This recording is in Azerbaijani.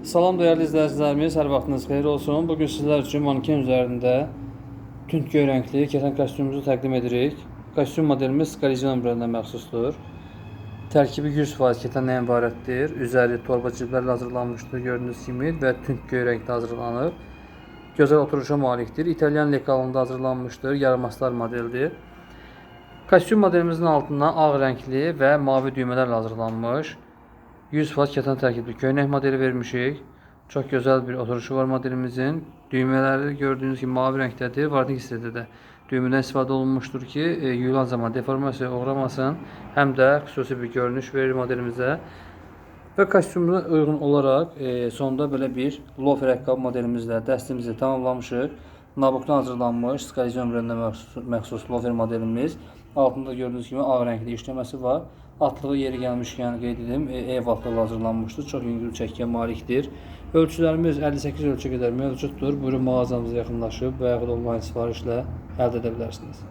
Salam değerli izləyicilərimiz, hər vaxtınız xeyir olsun. Bugün sizlər üçün manken üzərində tünd göy rəngli keten kostyumumuzu təqdim edirik. Kostyum modelimiz Skalizion brendinə məxsusdur. Tərkibi 100% ketəndən ibarətdir. Üzəri torba ciblərlə hazırlanmışdır gördüyünüz kimi və tünd göy rəngdə hazırlanıb. Gözəl oturuşa malikdir. İtalyan lekalında hazırlanmışdır. Yarımaslar modeldir. Kostyum modelimizin altından ağ rəngli və mavi düymələrlə hazırlanmış 100% keten tərkibli köynək modeli vermişik. Çox gözəl bir oturuşu var modelimizin. Düymələri gördüyünüz kimi mavi rəngdədir. Vardinik hissədə də düymədən istifadə olunmuşdur ki, yuyulan zaman deformasiyaya uğramasın. Həm də xüsusi bir görünüş verir modelimizə. Və kostyumuna uyğun olaraq sonda belə bir lofer ayaqqabı modelimizlə dəstimizi tamamlamışıq. Nabukdan hazırlanmış Skalizion brendinə məxsus lofer modelimiz. Altında gördüyünüz kimi ağ rəngli işləməsi var. Atlığı yeri gəlmişkən qeyd edim, ev atlığı hazırlanmışdır. Çox yüngül çəkiyə malikdir. Ölçülərimiz 58 ölçü qədər mövcuddur. Buyurun mağazamıza yaxınlaşıb və yaxud onlayn sifarişlə əldə edə bilərsiniz.